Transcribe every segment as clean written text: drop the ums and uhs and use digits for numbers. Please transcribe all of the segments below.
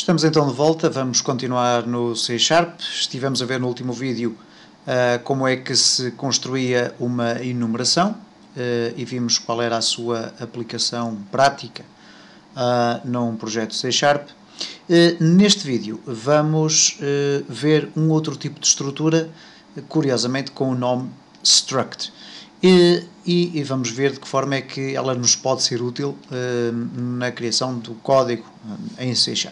Estamos então de volta, vamos continuar no C#. Estivemos a ver no último vídeo como é que se construía uma enumeração e vimos qual era a sua aplicação prática num projeto C#. Neste vídeo vamos ver um outro tipo de estrutura, curiosamente com o nome struct. E vamos ver de que forma é que ela nos pode ser útil na criação do código em C#.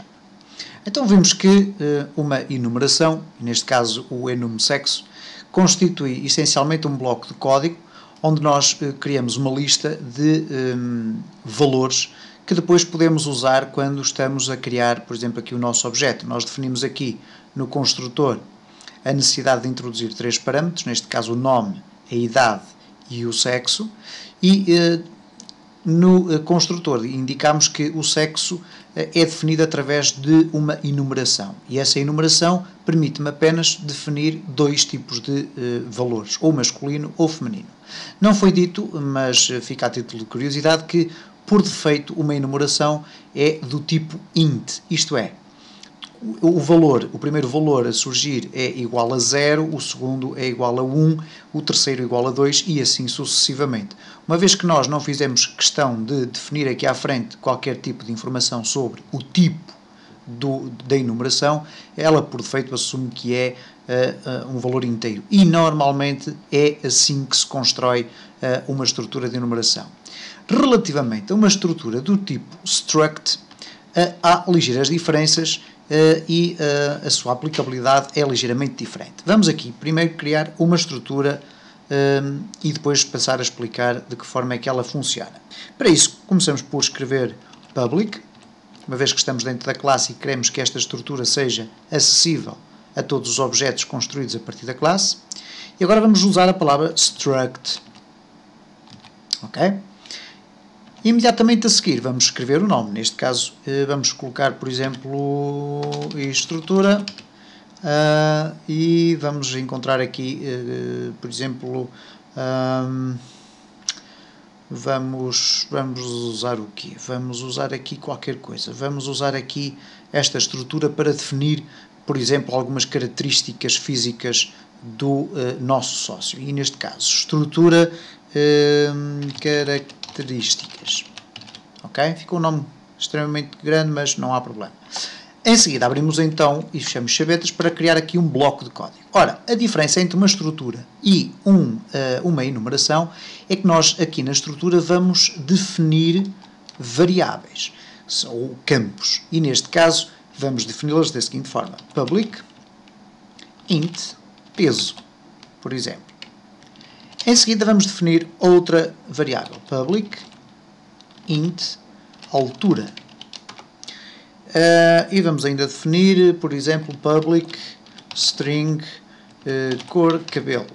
Então vimos que uma enumeração, neste caso o enum_sexo, constitui essencialmente um bloco de código onde nós criamos uma lista de valores que depois podemos usar quando estamos a criar, por exemplo, aqui o nosso objeto. Nós definimos aqui no construtor a necessidade de introduzir 3 parâmetros, neste caso o nome, a idade e o sexo, e no construtor indicamos que o sexo é definido através de uma enumeração, e essa enumeração permite-me apenas definir 2 tipos de valores, ou masculino ou feminino. Não foi dito, mas fica a título de curiosidade, que por defeito uma enumeração é do tipo int, isto é, o primeiro valor a surgir é igual a 0, o segundo é igual a 1, o terceiro igual a 2 e assim sucessivamente. Uma vez que nós não fizemos questão de definir aqui à frente qualquer tipo de informação sobre o tipo da enumeração, ela por defeito assume que é um valor inteiro. E normalmente é assim que se constrói uma estrutura de enumeração. Relativamente a uma estrutura do tipo struct, há ligeiras diferenças e a sua aplicabilidade é ligeiramente diferente. Vamos aqui primeiro criar uma estrutura e depois passar a explicar de que forma é que ela funciona. Para isso, começamos por escrever public, uma vez que estamos dentro da classe e queremos que esta estrutura seja acessível a todos os objetos construídos a partir da classe. E agora vamos usar a palavra struct. Ok? Imediatamente a seguir vamos escrever o nome. Neste caso vamos colocar, por exemplo, estrutura e vamos encontrar aqui, por exemplo, vamos usar o quê? Vamos usar aqui qualquer coisa. Vamos usar aqui esta estrutura para definir, por exemplo, algumas características físicas do nosso sócio. E neste caso, estrutura características. Ok? Fica um nome extremamente grande, mas não há problema. Em seguida, abrimos então e fechamos chavetas para criar aqui um bloco de código. Ora, a diferença entre uma estrutura e uma enumeração é que nós aqui na estrutura vamos definir variáveis, ou campos. E neste caso, vamos defini-las da seguinte forma. Public int peso, por exemplo. Em seguida vamos definir outra variável, public int altura. E vamos ainda definir, por exemplo, public string cor cabelo,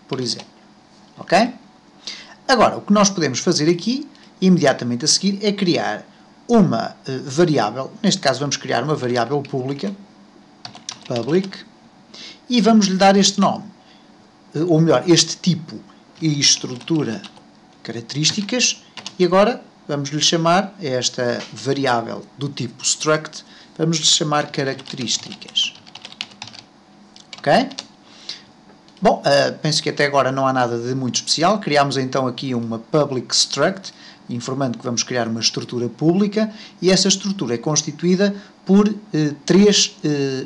por exemplo. Ok? Agora, o que nós podemos fazer aqui, imediatamente a seguir, é criar uma variável, neste caso vamos criar uma variável pública, public, e vamos lhe dar este nome, ou melhor, este tipo e estrutura características, e agora vamos lhe chamar esta variável do tipo struct, vamos lhe chamar características. Ok? Bom, penso que até agora não há nada de muito especial. Criámos então aqui uma public struct, informando que vamos criar uma estrutura pública, e essa estrutura é constituída por 3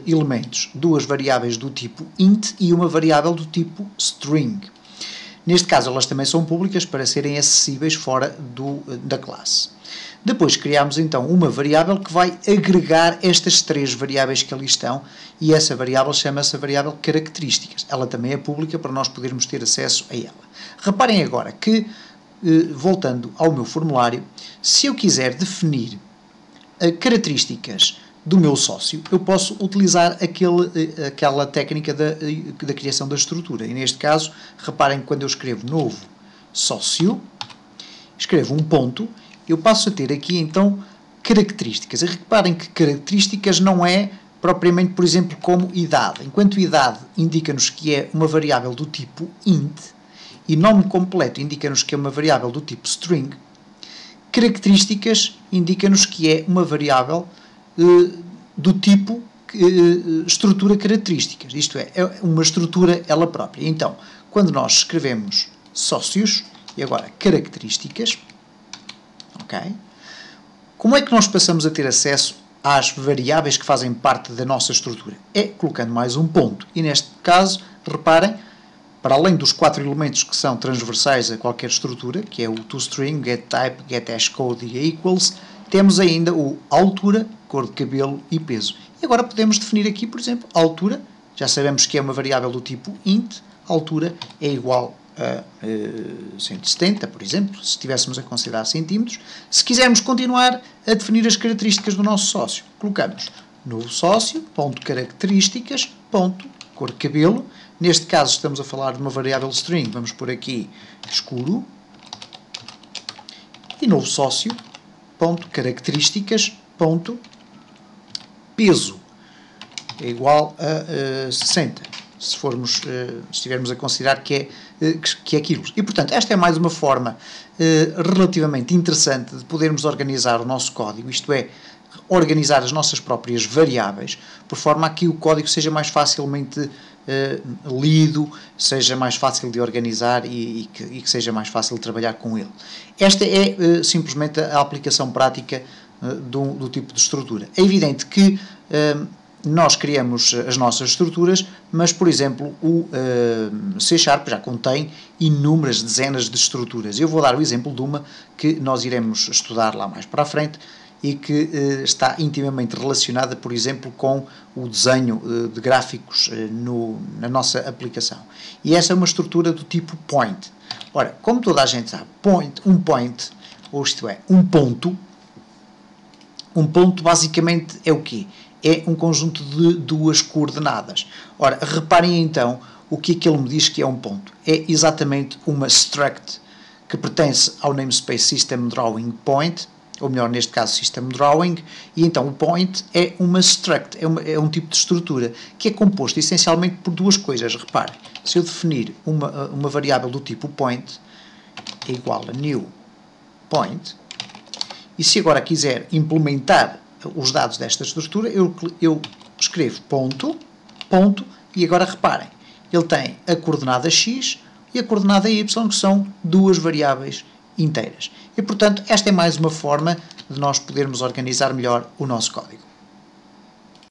elementos, 2 variáveis do tipo int e uma variável do tipo string. Neste caso, elas também são públicas para serem acessíveis fora da classe. Depois criamos então uma variável que vai agregar estas 3 variáveis que ali estão, e essa variável chama-se a variável características. Ela também é pública para nós podermos ter acesso a ela. Reparem agora que, voltando ao meu formulário, se eu quiser definir características do meu sócio, eu posso utilizar aquela técnica da criação da estrutura. E neste caso, reparem que quando eu escrevo novo sócio, escrevo um ponto, eu passo a ter aqui então características. E reparem que características não é propriamente, por exemplo, como idade. Enquanto idade indica-nos que é uma variável do tipo int, e nome completo indica-nos que é uma variável do tipo string, características indica-nos que é uma variável do tipo estrutura características, isto é uma estrutura ela própria. Então, quando nós escrevemos sócios, e agora características, ok? Como é que nós passamos a ter acesso às variáveis que fazem parte da nossa estrutura? É colocando mais um ponto. E neste caso, reparem, para além dos 4 elementos que são transversais a qualquer estrutura, que é o toString, getType, getHashCode e equals, temos ainda o altura, cor de cabelo e peso. E agora podemos definir aqui, por exemplo, a altura. Já sabemos que é uma variável do tipo int. A altura é igual a 170, por exemplo, se estivéssemos a considerar centímetros. Se quisermos continuar a definir as características do nosso sócio, colocamos novo sócio, ponto características, ponto cor de cabelo. Neste caso estamos a falar de uma variável string, vamos pôr aqui escuro. E novo sócio, ponto características, ponto peso é igual a 60, se estivermos a considerar que é quilos. E, portanto, esta é mais uma forma relativamente interessante de podermos organizar o nosso código, isto é, organizar as nossas próprias variáveis, por forma a que o código seja mais facilmente lido, seja mais fácil de organizar e que seja mais fácil de trabalhar com ele. Esta é simplesmente a aplicação prática do tipo de estrutura. É evidente que nós criamos as nossas estruturas, mas, por exemplo, o C# já contém inúmeras dezenas de estruturas. Eu vou dar o exemplo de uma que nós iremos estudar lá mais para a frente e que está intimamente relacionada, por exemplo, com o desenho de gráficos na nossa aplicação. E essa é uma estrutura do tipo point. Ora, como toda a gente sabe, ou isto é, um ponto basicamente é o quê? É um conjunto de duas coordenadas. Ora, reparem então o que é que ele me diz que é um ponto. É exatamente uma struct que pertence ao namespace System Drawing Point, ou melhor, neste caso System Drawing, e então o point é uma struct, é um tipo de estrutura que é composto essencialmente por duas coisas. Reparem, se eu definir uma variável do tipo point é igual a new point, e se agora quiser implementar os dados desta estrutura, eu escrevo ponto, e agora reparem, ele tem a coordenada x e a coordenada y, que são duas variáveis inteiras. E, portanto, esta é mais uma forma de nós podermos organizar melhor o nosso código.